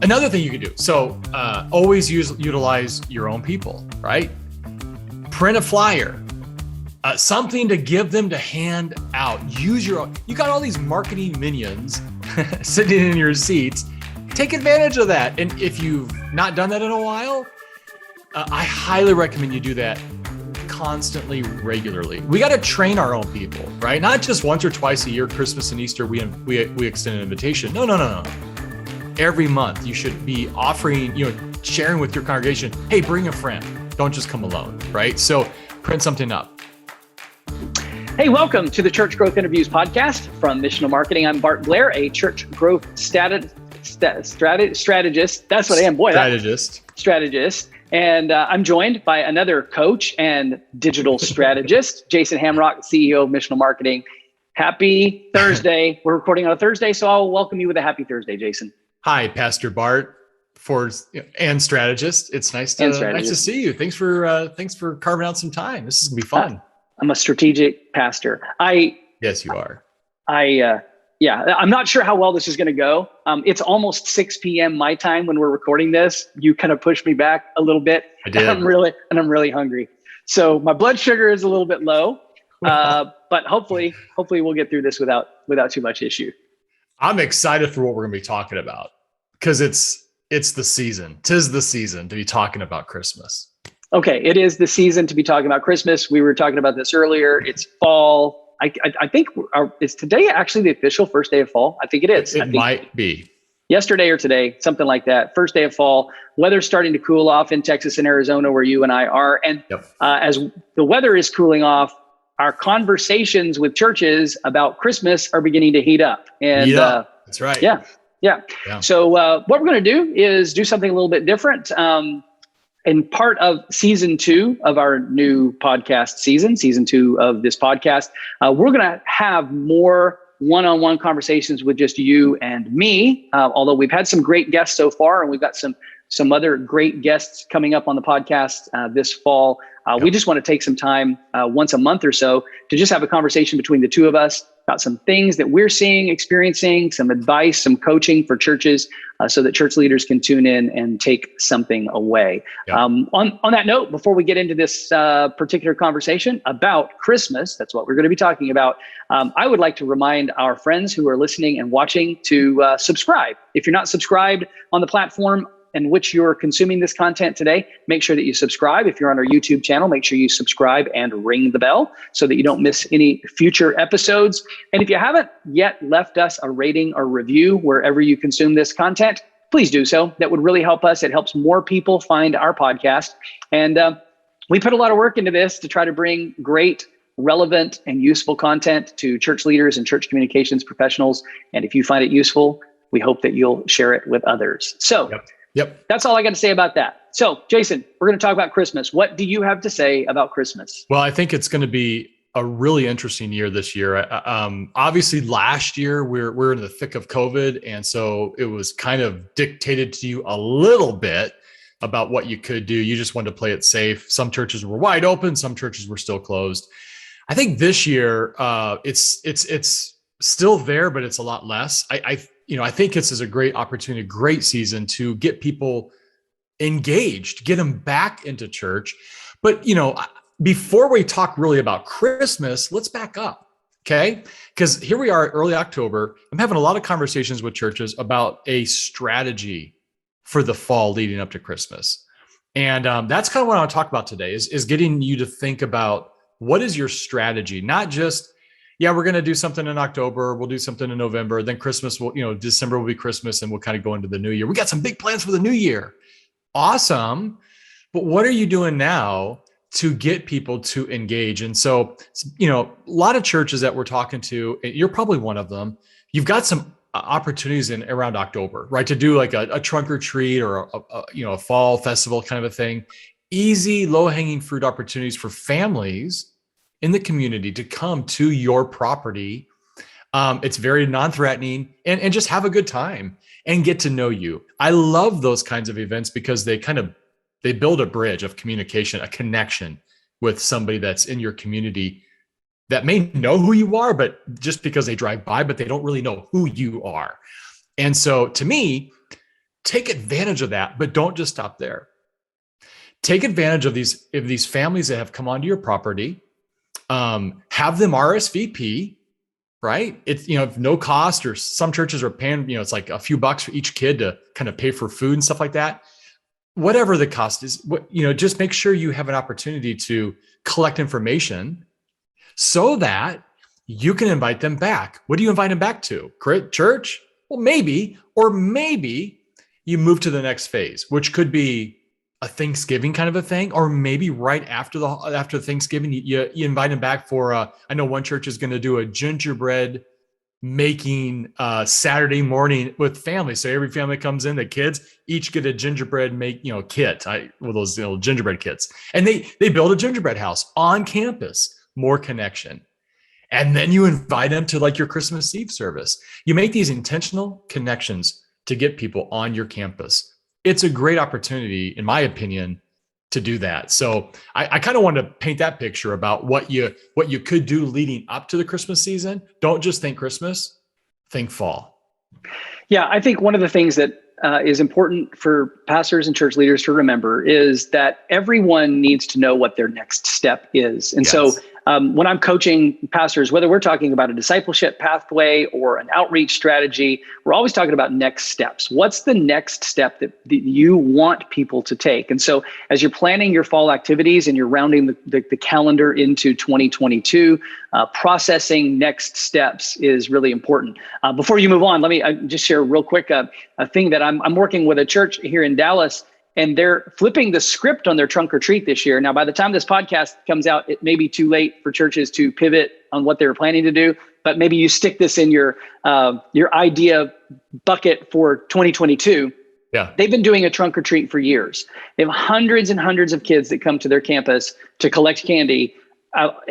Another thing you can do. So always utilize your own people, right? Print a flyer, something to give them to hand out. Use your own. You got all these marketing minions sitting in your seats. Take advantage of that. And if you've not done that in a while, I highly recommend you do that constantly, regularly. We got to train our own people, right? Not just once or twice a year, Christmas and Easter, we extend an invitation. No. Every month you should be offering, sharing with your congregation, hey, bring a friend. Don't just come alone, right? So print something up. Hey, welcome to the Church Growth Interviews podcast from Missional Marketing. I'm Bart Blair, a church growth strategist. That's what I am. Strategist. And I'm joined by another coach and digital strategist, Jason Hamrock, CEO of Missional Marketing. Happy Thursday. We're recording on a Thursday, so I'll welcome you with a happy Thursday, Jason. Hi, Pastor Bart, and strategist. It's nice to see you. Thanks for carving out some time. This is gonna be fun. I'm a strategic pastor. Yes, you are. I'm not sure how well this is going to go. It's almost 6 p.m. my time when we're recording this. You kind of pushed me back a little bit. I did. And I'm really hungry. So my blood sugar is a little bit low, but hopefully we'll get through this without too much issue. I'm excited for what we're going to be talking about because it's the season. 'Tis the season to be talking about Christmas. Okay, it is the season to be talking about Christmas. We were talking about this earlier. It's fall. I think is today actually the official first day of fall? I think it is. It might be. Yesterday or today, something like that. First day of fall. Weather's starting to cool off in Texas and Arizona where you and I are. And as the weather is cooling off, our conversations with churches about Christmas are beginning to heat up. And that's right. Yeah. So what we're going to do is do something a little bit different. In part of season 2 of our new podcast season 2 of this podcast, we're going to have more one-on-one conversations with just you and me. Although we've had some great guests so far, and we've got some other great guests coming up on the podcast this fall. We just want to take some time once a month or so to just have a conversation between the two of us about some things that we're seeing, experiencing, some advice, some coaching for churches so that church leaders can tune in and take something away. Yep. On that note, before we get into this particular conversation about Christmas, that's what we're going to be talking about, I would like to remind our friends who are listening and watching to subscribe. If you're not subscribed on the platform in which you're consuming this content today, make sure that you subscribe. If you're on our YouTube channel, make sure you subscribe and ring the bell so that you don't miss any future episodes. And if you haven't yet left us a rating or review wherever you consume this content, please do so. That would really help us. It helps more people find our podcast. And we put a lot of work into this to try to bring great, relevant, and useful content to church leaders and church communications professionals. And if you find it useful, we hope that you'll share it with others. So. Yep. That's all I got to say about that. So, Jason, we're going to talk about Christmas. What do you have to say about Christmas? Well, I think it's going to be a really interesting year this year. Obviously, last year we're in the thick of COVID, and so it was kind of dictated to you a little bit about what you could do. You just wanted to play it safe. Some churches were wide open, some churches were still closed. I think this year it's still there, but it's a lot less. I think this is a great opportunity, great season to get people engaged, get them back into church. But, before we talk really about Christmas, let's back up, okay? Because here we are, early October. I'm having a lot of conversations with churches about a strategy for the fall leading up to Christmas. And that's kind of what I want to talk about today is getting you to think about what is your strategy, not just we're going to do something in October. We'll do something in November. Then Christmas December will be Christmas and we'll kind of go into the new year. We got some big plans for the new year. Awesome. But what are you doing now to get people to engage? And so, a lot of churches that we're talking to, you're probably one of them. You've got some opportunities around October, right? To do like a trunk or treat or a fall festival kind of a thing. Easy, low-hanging fruit opportunities for families in the community to come to your property. It's very non-threatening and just have a good time and get to know you. I love those kinds of events because they build a bridge of communication, a connection with somebody that's in your community that may know who you are, but just because they drive by, but they don't really know who you are. And so to me, take advantage of that, but don't just stop there. Take advantage of these families that have come onto your property, have them RSVP, right? It's, no cost, or some churches are paying, it's like a few bucks for each kid to kind of pay for food and stuff like that. Whatever the cost is, just make sure you have an opportunity to collect information so that you can invite them back. What do you invite them back to? Church? Well, maybe, or maybe you move to the next phase, which could be a Thanksgiving kind of a thing, or maybe right after Thanksgiving, you invite them back for, I know one church is going to do a gingerbread making Saturday morning with families. So every family comes in, the kids each get a gingerbread kit, with those little gingerbread kits, and they build a gingerbread house on campus. More connection. And then you invite them to like your Christmas Eve service. You make these intentional connections to get people on your campus. It's a great opportunity, in my opinion, to do that. So I kind of want to paint that picture about what you could do leading up to the Christmas season. Don't just think Christmas, think fall. Yeah, I think one of the things that is important for pastors and church leaders to remember is that everyone needs to know what their next step is. And so when I'm coaching pastors, whether we're talking about a discipleship pathway or an outreach strategy, we're always talking about next steps. What's the next step that you want people to take? And so as you're planning your fall activities and you're rounding the calendar into 2022, processing next steps is really important. Before you move on, let me just share real quick a thing that I'm working with a church here in Dallas, and they're flipping the script on their trunk or treat this year. Now, by the time this podcast comes out, it may be too late for churches to pivot on what they were planning to do, but maybe you stick this in your idea bucket for 2022. Yeah. They've been doing a trunk or treat for years. They have hundreds and hundreds of kids that come to their campus to collect candy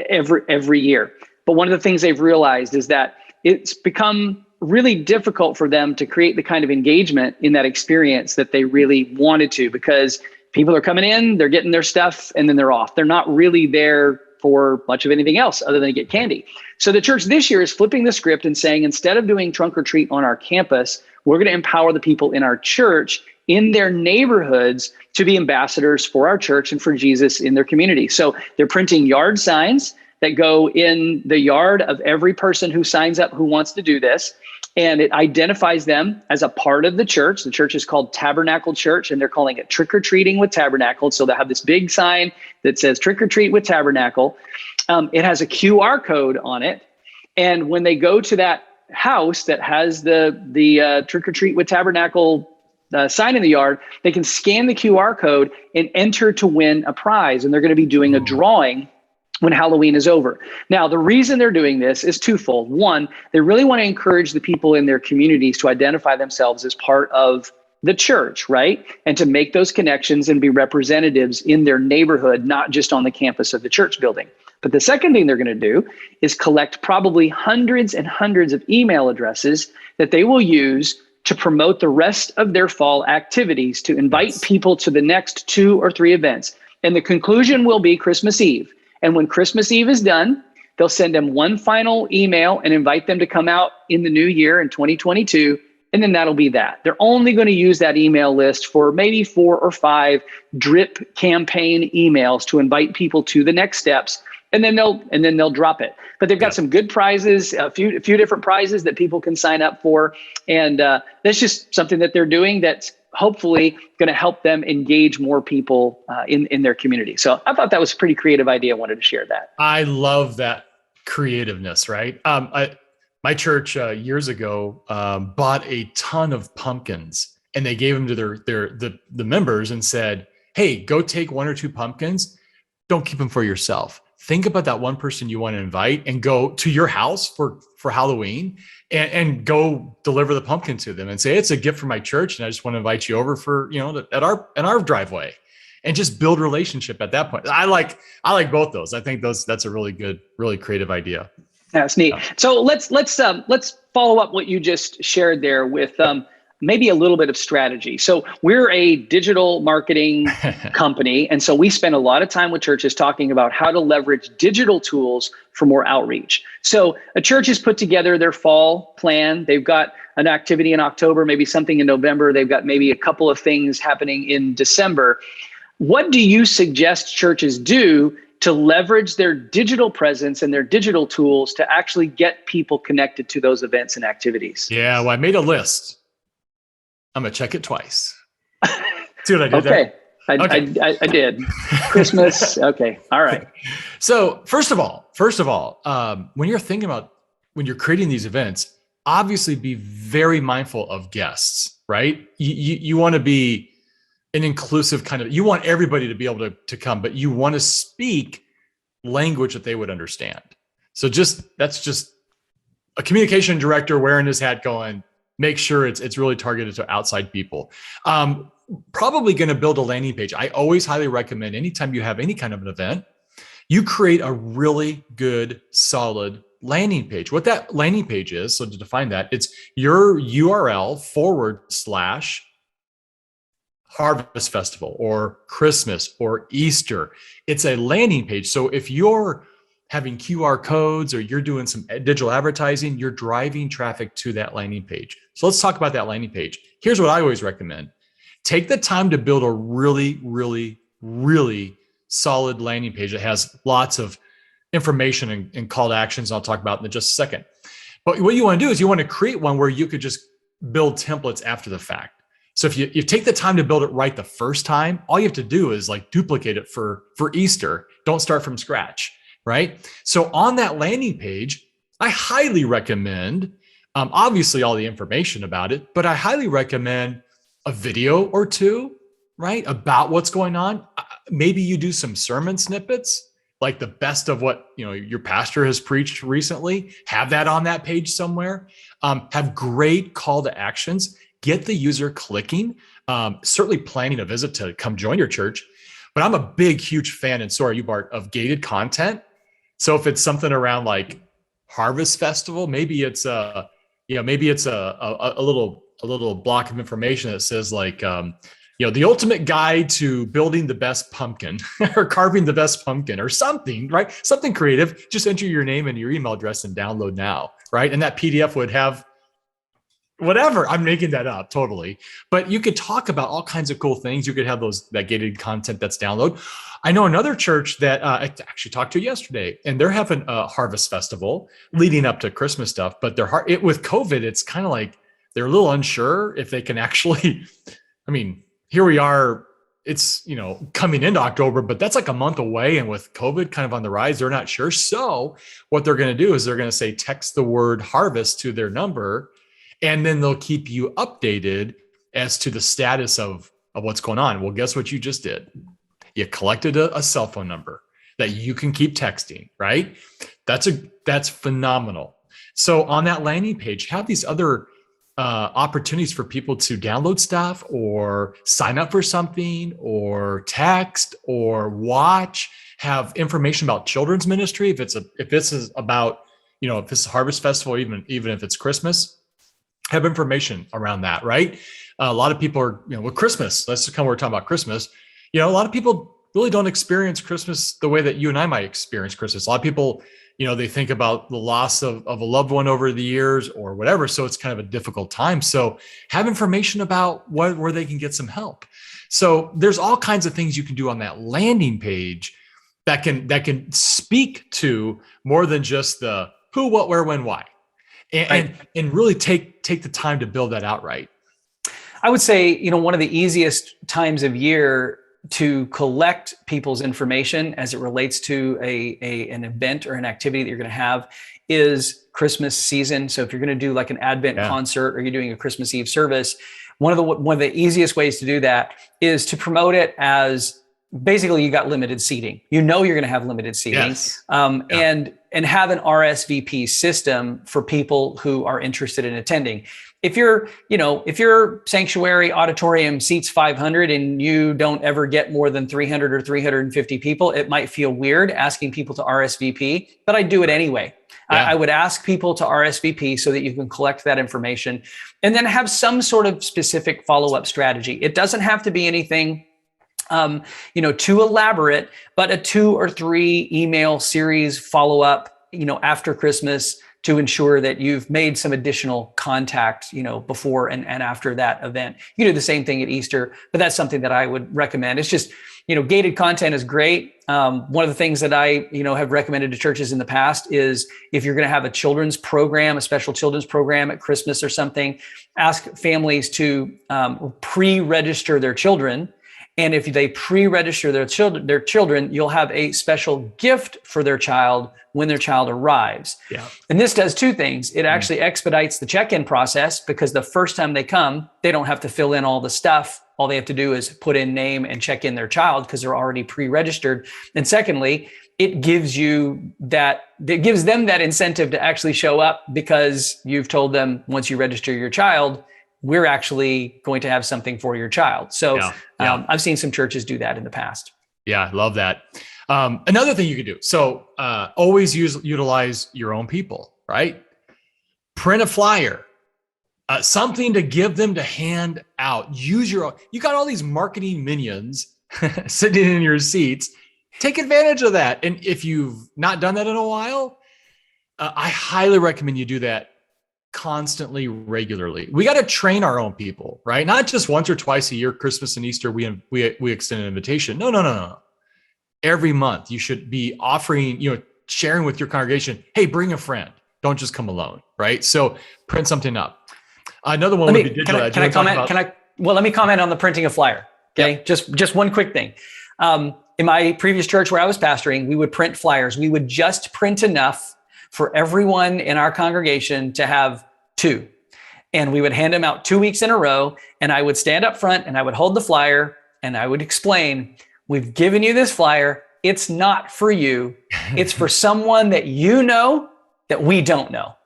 every year. But one of the things they've realized is that it's become really difficult for them to create the kind of engagement in that experience that they really wanted to, because people are coming in, they're getting their stuff, and then they're off. They're not really there for much of anything else other than to get candy. So the church this year is flipping the script and saying, instead of doing trunk or treat on our campus, we're going to empower the people in our church, in their neighborhoods, to be ambassadors for our church and for Jesus in their community. So they're printing yard signs that go in the yard of every person who signs up who wants to do this. And it identifies them as a part of the church. The church is called Tabernacle Church, and they're calling it Trick or Treating with Tabernacle. So they have this big sign that says Trick or Treat with Tabernacle. It has a QR code on it. And when they go to that house that has the Trick or Treat with Tabernacle sign in the yard, they can scan the QR code and enter to win a prize. And they're going to be doing a drawing when Halloween is over. Now, the reason they're doing this is twofold. One, they really want to encourage the people in their communities to identify themselves as part of the church, right? And to make those connections and be representatives in their neighborhood, not just on the campus of the church building. But the second thing they're going to do is collect probably hundreds and hundreds of email addresses that they will use to promote the rest of their fall activities, to invite people to the next 2 or 3 events. And the conclusion will be Christmas Eve. And when Christmas Eve is done, they'll send them one final email and invite them to come out in the new year in 2022. And then that'll be that. They're only going to use that email list for maybe 4 or 5 drip campaign emails to invite people to the next steps. And then they'll drop it. But they've got some good prizes, a few different prizes that people can sign up for. And that's just something that they're doing that's hopefully going to help them engage more people in their community. So I thought that was a pretty creative idea. I wanted to share that. I love that creativeness, right? My church years ago bought a ton of pumpkins, and they gave them to the members and said, hey, go take 1 or 2 pumpkins. Don't keep them for yourself. Think about that one person you want to invite and go to your house for Halloween and go deliver the pumpkin to them and say, it's a gift from my church, and I just want to invite you over for, at our driveway, and just build relationship at that point. I like both those. I think that's a really good, really creative idea. That's neat. So let's follow up what you just shared there with maybe a little bit of strategy. So we're a digital marketing company. And so we spend a lot of time with churches talking about how to leverage digital tools for more outreach. So a church has put together their fall plan. They've got an activity in October, maybe something in November. They've got maybe a couple of things happening in December. What do you suggest churches do to leverage their digital presence and their digital tools to actually get people connected to those events and activities? Yeah, well, I made a list. I'm going to check it twice. See what I did there? Okay. I did. Christmas. Okay. All right. So first of all, when you're thinking about, when you're creating these events, obviously be very mindful of guests, right? You want to be an inclusive kind of, you want everybody to be able to come, but you want to speak language that they would understand. So that's just a communication director wearing his hat going, make sure it's really targeted to outside people. Probably going to build a landing page. I always highly recommend anytime you have any kind of an event, you create a really good, solid landing page. What that landing page is, so to define that, it's your URL / Harvest Festival or Christmas or Easter. It's a landing page. So if you're having QR codes or you're doing some digital advertising, you're driving traffic to that landing page. So let's talk about that landing page. Here's what I always recommend. Take the time to build a really, really, really solid landing page that has lots of information and call to actions I'll talk about in just a second. But what you want to do is you want to create one where you could just build templates after the fact. So if you take the time to build it right the first time, all you have to do is like duplicate it for Easter. Don't start from scratch, right? So on that landing page, I highly recommend, obviously all the information about it, but I highly recommend a video or two, right? About what's going on. Maybe you do some sermon snippets, like the best of what your pastor has preached recently. Have that on that page somewhere. Have great call to actions. Get the user clicking, certainly planning a visit to come join your church. But I'm a big, huge fan, and so are you, Bart, of gated content. So if it's something around like Harvest Festival, maybe it's a little block of information that says like, the ultimate guide to building the best pumpkin or carving the best pumpkin or something, right? Something creative. Just enter your name and your email address and download now, right? And that PDF would have whatever. I'm making that up totally. But you could talk about all kinds of cool things. You could have that gated content that's download. I know another church that I actually talked to yesterday, and they're having a Harvest Festival leading up to Christmas stuff. But with COVID, it's kind of like they're a little unsure if they can actually, here we are, it's, coming into October, but that's like a month away. And with COVID kind of on the rise, they're not sure. So what they're going to do is they're going to say, text the word harvest to their number, and then they'll keep you updated as to the status of what's going on. Well, guess what you just did? You collected a cell phone number that you can keep texting, right? That's phenomenal. So on that landing page, have these other opportunities for people to download stuff or sign up for something or text or watch, have information about children's ministry. If this is about, if it's a Harvest Festival, even if it's Christmas, have information around that, right? A lot of people are, with Christmas, let's just we're talking about Christmas. A lot of people really don't experience Christmas the way that you and I might experience Christmas. A lot of people, they think about the loss of a loved one over the years or whatever. So it's kind of a difficult time. So have information about where they can get some help. So there's all kinds of things you can do on that landing page that can speak to more than just the who, what, where, when, why, and really take the time to build that out right. I would say, one of the easiest times of year to collect people's information as it relates to an event or an activity that you're going to have is Christmas season. So if you're going to do like an Advent concert or you're doing a Christmas Eve service, one of the easiest ways to do that is to promote it as basically you got limited seating. You know you're going to have limited seating, Yes. And have an RSVP system for people who are interested in attending. If your sanctuary auditorium seats 500 and you don't ever get more than 300 or 350 people, it might feel weird asking people to RSVP, but I do it anyway. Yeah. I would ask people to RSVP so that you can collect that information and then have some sort of specific follow-up strategy. It doesn't have to be anything too elaborate, but a 2 or 3 email series follow-up, after Christmas to ensure that you've made some additional contact, before and after that event. You do the same thing at Easter, but that's something that I would recommend. It's just, gated content is great. One of the things that I, have recommended to churches in the past is if you're going to have a children's program, a special children's program at Christmas or something, ask families to pre-register their children. And if they pre-register their children, you'll have a special gift for their child when their child arrives. Yeah. And this does 2 things. It actually expedites the check-in process because the first time they come, they don't have to fill in all the stuff. All they have to do is put in name and check in their child because they're already pre-registered. And secondly, it gives them that incentive to actually show up because you've told them once you register your child, we're actually going to have something for your child. So I've seen some churches do that in the past. Yeah, love that. Another thing you could do. So always utilize your own people, right? Print a flyer, something to give them to hand out. Use your own. You got all these marketing minions sitting in your seats. Take advantage of that. And if you've not done that in a while, I highly recommend you do that constantly, regularly. We got to train our own people, right? Not just once or twice a year, Christmas and Easter, we extend an invitation. No. Every month you should be offering, sharing with your congregation, hey, bring a friend. Don't just come alone, right? So print something up. Another one would be digital. Can I comment? Well, let me comment on the printing a flyer. Okay. Yep. Just one quick thing. In my previous church where I was pastoring, we would print flyers. We would just print enough for everyone in our congregation to have 2. And we would hand them out 2 weeks in a row. And I would stand up front and I would hold the flyer and I would explain, we've given you this flyer. It's not for you. It's for someone that that we don't know.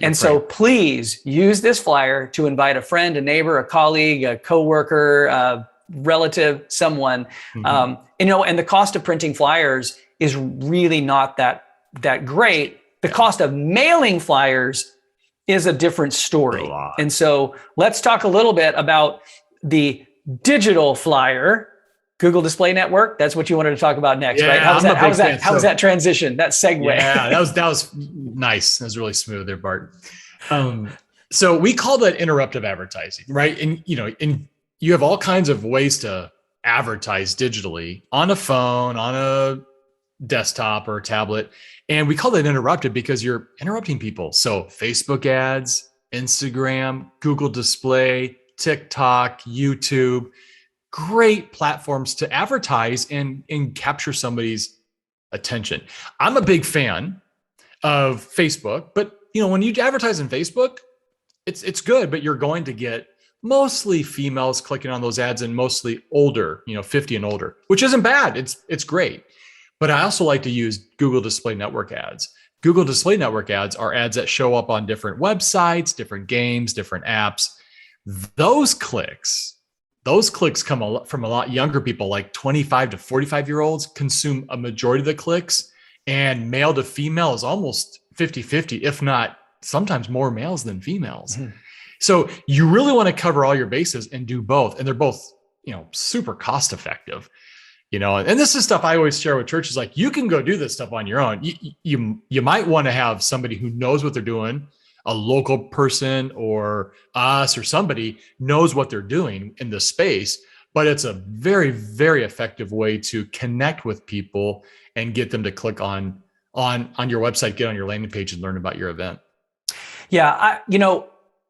And so please use this flyer to invite a friend, a neighbor, a colleague, a coworker, a relative, someone. Mm-hmm. And the cost of printing flyers is really not that great. The cost of mailing flyers is a different story. And so let's talk a little bit about the digital flyer, Google Display Network. That's what you wanted to talk about next, right? How was that transition, that segue? Yeah, that was nice. That was really smooth there, Bart. So we call that interruptive advertising, right? And you have all kinds of ways to advertise digitally on a phone, on a desktop or a tablet. And we call that interrupted because you're interrupting people. So Facebook ads, Instagram, Google Display, TikTok, YouTube, great platforms to advertise and capture somebody's attention. I'm a big fan of Facebook, but when you advertise on Facebook, it's good, but you're going to get mostly females clicking on those ads and mostly older, 50 and older, which isn't bad. It's great. But I also like to use Google Display Network ads. Google Display Network ads are ads that show up on different websites, different games, different apps. Those clicks come from a lot younger people, like 25 to 45-year-olds consume a majority of the clicks, and male to female is almost 50-50, if not sometimes more males than females. Mm-hmm. So you really want to cover all your bases and do both. And they're both, super cost effective. And this is stuff I always share with churches. Like, you can go do this stuff on your own. You might want to have somebody who knows what they're doing, a local person or us or somebody knows what they're doing in this space. But it's a very, very effective way to connect with people and get them to click on your website, get on your landing page, and learn about your event. Yeah,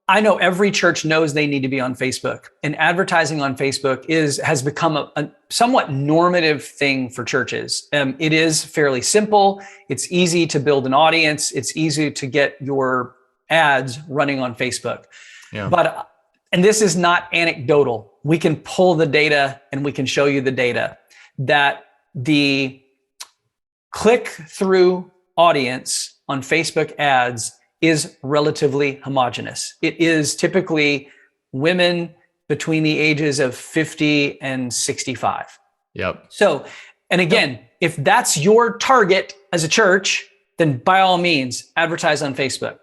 I know every church knows they need to be on Facebook, and advertising on Facebook has become a somewhat normative thing for churches. It is fairly simple. It's easy to build an audience. It's easy to get your ads running on Facebook. Yeah. And this is not anecdotal. We can pull the data and we can show you the data. that the click-through audience on Facebook ads is relatively homogenous. It is typically women between the ages of 50 and 65. Yep. So, and again, if that's your target as a church, then by all means, advertise on Facebook.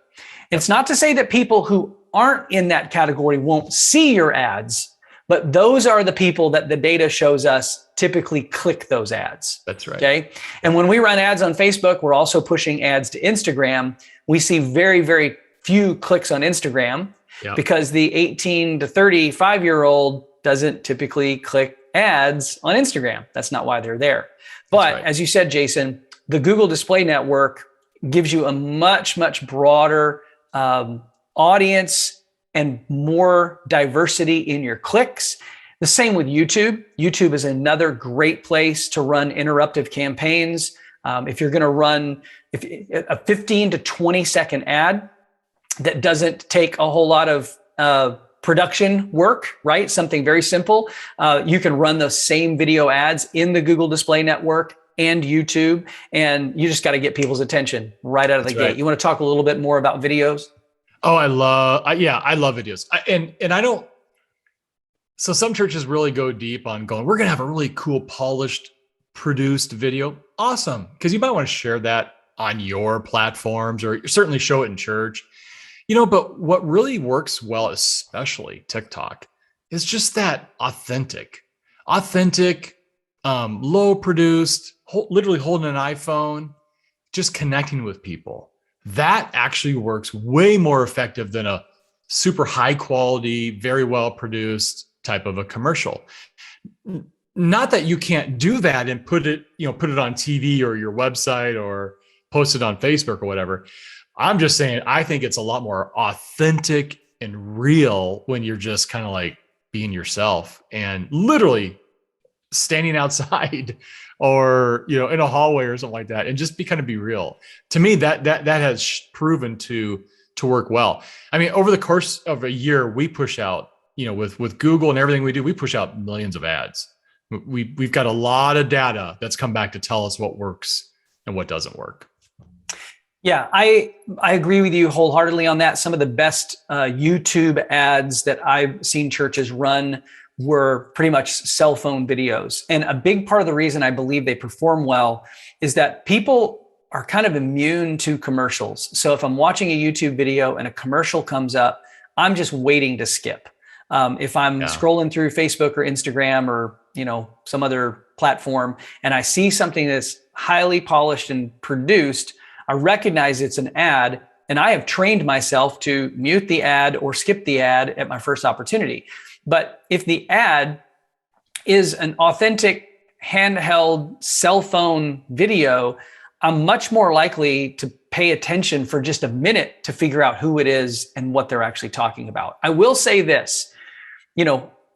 It's not to say that people who aren't in that category won't see your ads, but those are the people that the data shows us typically click those ads. That's right. Okay. And when we run ads on Facebook, we're also pushing ads to Instagram. We see very, very few clicks on Instagram because the 18 to 35-year-old doesn't typically click ads on Instagram. That's not why they're there. But as you said, Jason, the Google Display Network gives you a much, much broader audience and more diversity in your clicks. The same with YouTube. YouTube is another great place to run interruptive campaigns. If you're going to run a 15 to 20 second ad that doesn't take a whole lot of production work, right? Something very simple. You can run those same video ads in the Google Display Network and YouTube, and you just got to get people's attention right out of the gate. You want to talk a little bit more about videos? Oh, I love videos. And I don't, so some churches really go deep on going, we're going to have a really cool, polished, produced video. Awesome. Because you might want to share that on your platforms or certainly show it in church. But what really works well, especially TikTok, is just that authentic, low produced, literally holding an iPhone, just connecting with people. That actually works way more effective than a super high quality, very well produced type of a commercial. Not that you can't do that and put it on TV or your website or post it on Facebook or whatever. I'm just saying, I think it's a lot more authentic and real when you're just kind of like being yourself and literally standing outside or, in a hallway or something like that, and just be real. To me, that has proven to work well. I mean, over the course of a year, we push out, with Google and everything we do, we push out millions of ads. We've got a lot of data that's come back to tell us what works and what doesn't work. Yeah, I agree with you wholeheartedly on that. Some of the best YouTube ads that I've seen churches run were pretty much cell phone videos. And a big part of the reason I believe they perform well is that people are kind of immune to commercials. So if I'm watching a YouTube video and a commercial comes up, I'm just waiting to skip. If I'm scrolling through Facebook or Instagram or, some other platform, and I see something that's highly polished and produced, I recognize it's an ad, and I have trained myself to mute the ad or skip the ad at my first opportunity. But if the ad is an authentic handheld cell phone video, I'm much more likely to pay attention for just a minute to figure out who it is and what they're actually talking about. I will say this,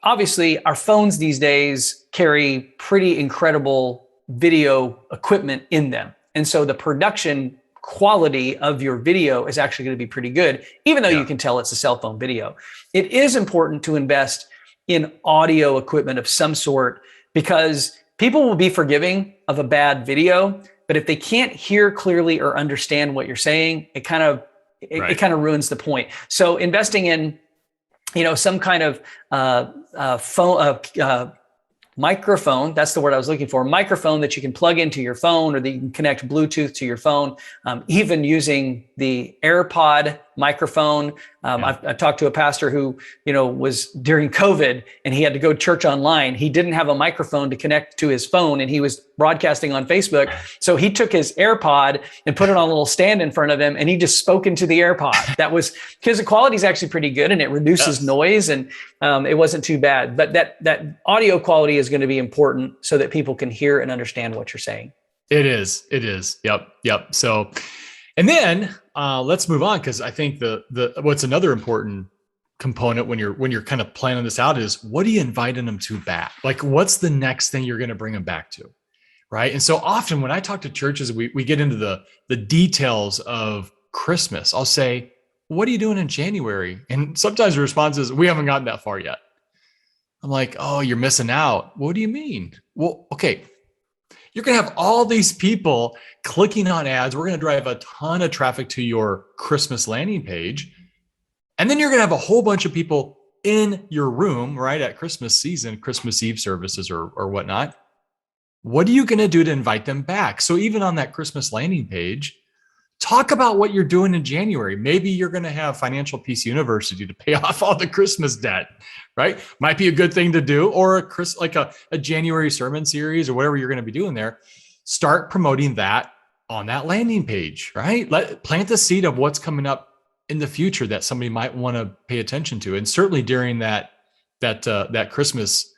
obviously our phones these days carry pretty incredible video equipment in them. And so the production quality of your video is actually going to be pretty good, even though you can tell it's a cell phone video. It is important to invest in audio equipment of some sort because people will be forgiving of a bad video, but if they can't hear clearly or understand what you're saying, it kind of ruins the point. So investing in, some kind of microphone, that's the word I was looking for, microphone that you can plug into your phone or that you can connect Bluetooth to your phone, even using the AirPod microphone. I've talked to a pastor who, was during COVID and he had to go to church online. He didn't have a microphone to connect to his phone and he was broadcasting on Facebook. So he took his AirPod and put it on a little stand in front of him and he just spoke into the AirPod. That was because the quality is actually pretty good and it reduces noise and it wasn't too bad. But that audio quality is going to be important so that people can hear and understand what you're saying. It is. Yep. So, and then let's move on, because I think the what's another important component when you're kind of planning this out is, what are you inviting them to back? Like, what's the next thing you're going to bring them back to, right? And so often when I talk to churches, we get into the details of Christmas. I'll say, what are you doing in January? And sometimes the response is, we haven't gotten that far yet. I'm like, oh, you're missing out. What do you mean? Well, okay. You're going to have all these people clicking on ads. We're going to drive a ton of traffic to your Christmas landing page. And then you're going to have a whole bunch of people in your room, right, at Christmas season, Christmas Eve services or whatnot. What are you going to do to invite them back? So even on that Christmas landing page, talk about what you're doing in January. Maybe you're going to have Financial Peace University to pay off all the Christmas debt, right? Might be a good thing to do, or a January sermon series or whatever you're going to be doing there. Start promoting that on that landing page, right? Plant the seed of what's coming up in the future that somebody might want to pay attention to. And certainly during that Christmas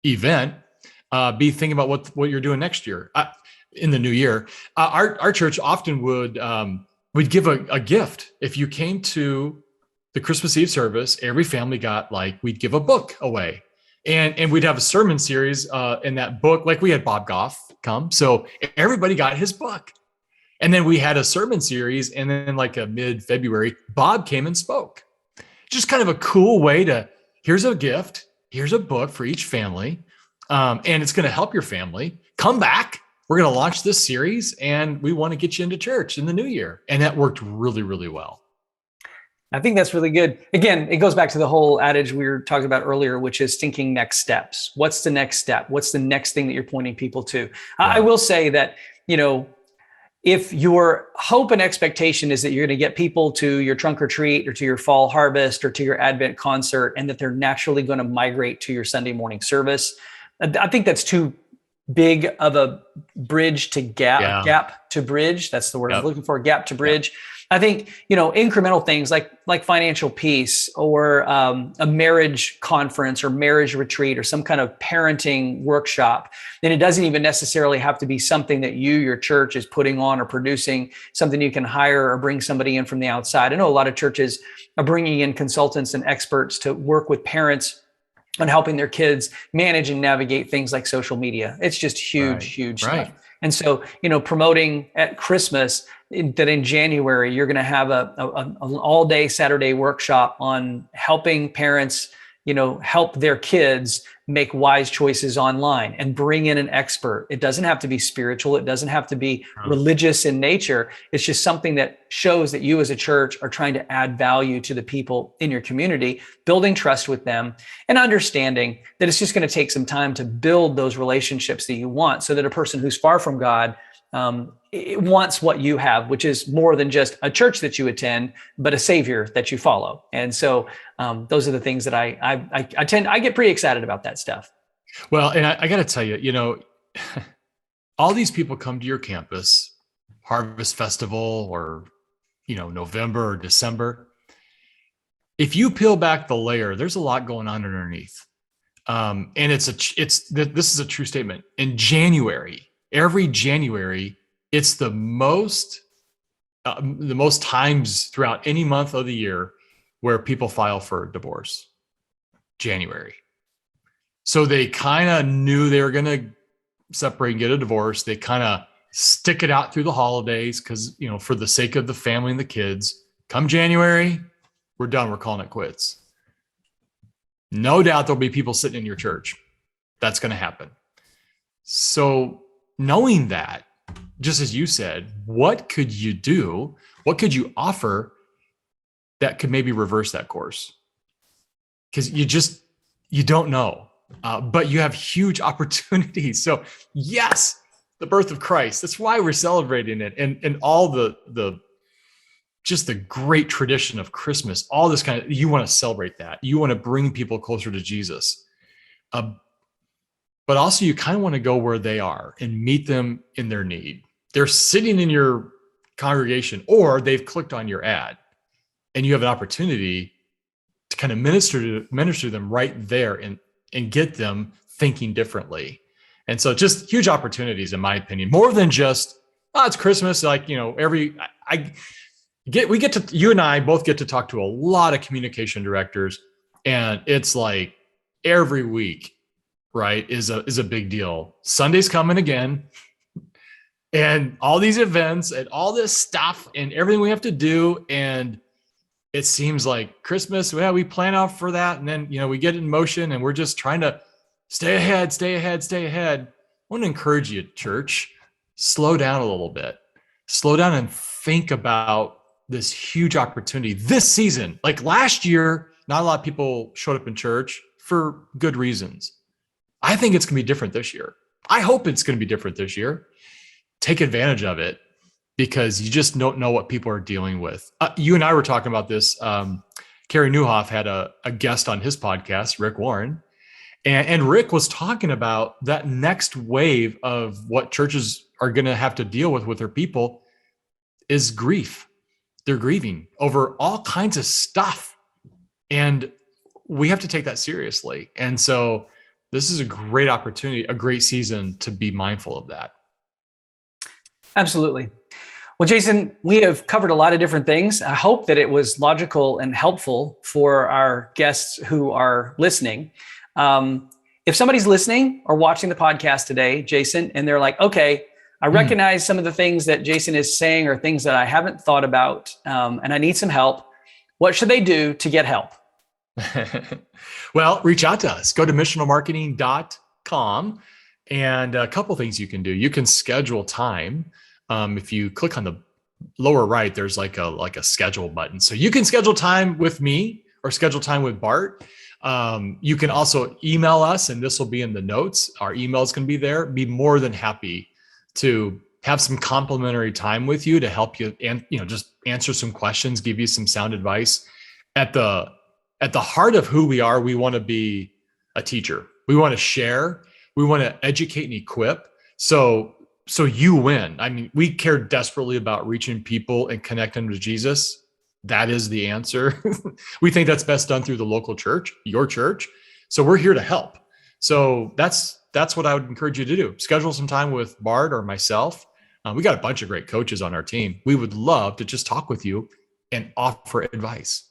event, be thinking about what you're doing next year. In the new year, our church often would give a gift. If you came to the Christmas Eve service, every family we'd give a book away, and we'd have a sermon series in that book. Like we had Bob Goff come, so everybody got his book, and then we had a sermon series, and then like a mid-February, Bob came and spoke. Just kind of a cool way to, here's a gift, here's a book for each family, and it's going to help your family. Come back. We're going to launch this series and we want to get you into church in the new year. And that worked really, really well. I think that's really good. Again, it goes back to the whole adage we were talking about earlier, which is thinking next steps. What's the next step? What's the next thing that you're pointing people to? Yeah. I will say that, if your hope and expectation is that you're going to get people to your trunk or treat or to your fall harvest or to your Advent concert, and that they're naturally going to migrate to your Sunday morning service, I think that's too big of a bridge to gap to bridge. That's the word I'm looking for, gap to bridge. Yep. I think, incremental things like Financial Peace or a marriage conference or marriage retreat or some kind of parenting workshop. And it doesn't even necessarily have to be something that your church is putting on or producing, something you can hire or bring somebody in from the outside. I know a lot of churches are bringing in consultants and experts to work with parents on helping their kids manage and navigate things like social media. It's just huge stuff. And so, promoting at Christmas that in January, you're going to have an all-day Saturday workshop on helping parents, help their kids make wise choices online and bring in an expert. It doesn't have to be spiritual. It doesn't have to be religious in nature. It's just something that shows that you as a church are trying to add value to the people in your community, building trust with them and understanding that it's just going to take some time to build those relationships that you want, so that a person who's far from God it wants what you have, which is more than just a church that you attend, but a savior that you follow. And so those are the things that I get pretty excited about that stuff. Well, and I got to tell you, all these people come to your campus, Harvest Festival or, November or December. If you peel back the layer, there's a lot going on underneath. And this is a true statement. In January, every January, it's the most times throughout any month of the year where people file for divorce. January. So they kind of knew they were going to separate and get a divorce. They kind of stick it out through the holidays because, for the sake of the family and the kids, come January, we're done. We're calling it quits. No doubt there'll be people sitting in your church. That's going to happen. So knowing that, just as you said, what could you do? What could you offer that could maybe reverse that course? Because you don't know, but you have huge opportunities. So yes, the birth of Christ. That's why we're celebrating it, and all the just the great tradition of Christmas. All this you want to celebrate that. You want to bring people closer to Jesus. But also you kind of want to go where they are and meet them in their need. They're sitting in your congregation or they've clicked on your ad, and you have an opportunity to kind of minister to them right there and get them thinking differently. And so just huge opportunities, in my opinion, more than just, it's Christmas. You and I both get to talk to a lot of communication directors, and it's like every week, right, is a big deal. Sunday's coming again, and all these events and all this stuff and everything we have to do. And it seems like Christmas, well, we plan out for that. And then, we get in motion and we're just trying to stay ahead, stay ahead, stay ahead. I want to encourage you, church, slow down a little bit. Slow down and think about this huge opportunity this season. Like last year, not a lot of people showed up in church for good reasons. I think it's going to be different this year. I hope it's going to be different this year. Take advantage of it because you just don't know what people are dealing with. You and I were talking about this. Carrie Newhoff had a guest on his podcast, Rick Warren. And Rick was talking about that next wave of what churches are going to have to deal with their people is grief. They're grieving over all kinds of stuff. And we have to take that seriously. And so this is a great opportunity, a great season to be mindful of that. Absolutely. Well, Jason, we have covered a lot of different things. I hope that it was logical and helpful for our guests who are listening. If somebody's listening or watching the podcast today, Jason, and they're like, okay, I recognize some of the things that Jason is saying are things that I haven't thought about, and I need some help. What should they do to get help? Well, reach out to us. Go to missionalmarketing.com, and a couple things you can do. You can schedule time. If you click on the lower right, there's like a schedule button. So you can schedule time with me or schedule time with Bart. You can also email us, and this will be in the notes. Our email is going to be there. Be more than happy to have some complimentary time with you to help you and just answer some questions, give you some sound advice. At the heart of who we are, we want to be a teacher. We want to share. We want to educate and equip. So you win. I mean, we care desperately about reaching people and connecting them to Jesus. That is the answer. We think that's best done through the local church, your church. So we're here to help. So that's what I would encourage you to do. Schedule some time with Bart or myself. We got a bunch of great coaches on our team. We would love to just talk with you and offer advice.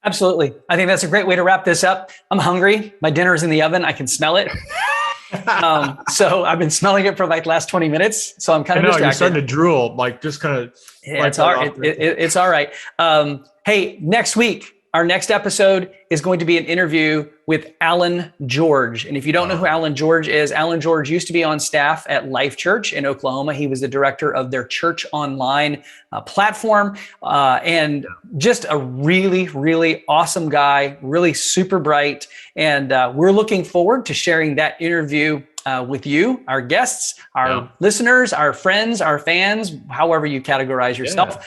Absolutely. I think that's a great way to wrap this up. I'm hungry. My dinner is in the oven. I can smell it. So I've been smelling it for like the last 20 minutes. So I'm kind of distracted. You're starting to drool, like just kind of. Yeah, it's all right. Hey, next week, our next episode is going to be an interview with Alan George. And if you don't know who Alan George is, Alan George used to be on staff at Life Church in Oklahoma. He was the director of their church online platform, and just a really, really awesome guy, really super bright. And we're looking forward to sharing that interview with you, our guests, our listeners, our friends, our fans, however you categorize yourself.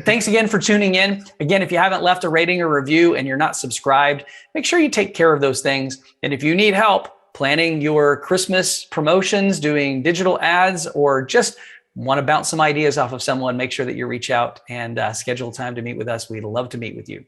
Thanks again for tuning in. Again, if you haven't left a rating or review and you're not subscribed, make sure you take care of those things. And if you need help planning your Christmas promotions, doing digital ads, or just want to bounce some ideas off of someone, make sure that you reach out and schedule time to meet with us. We'd love to meet with you.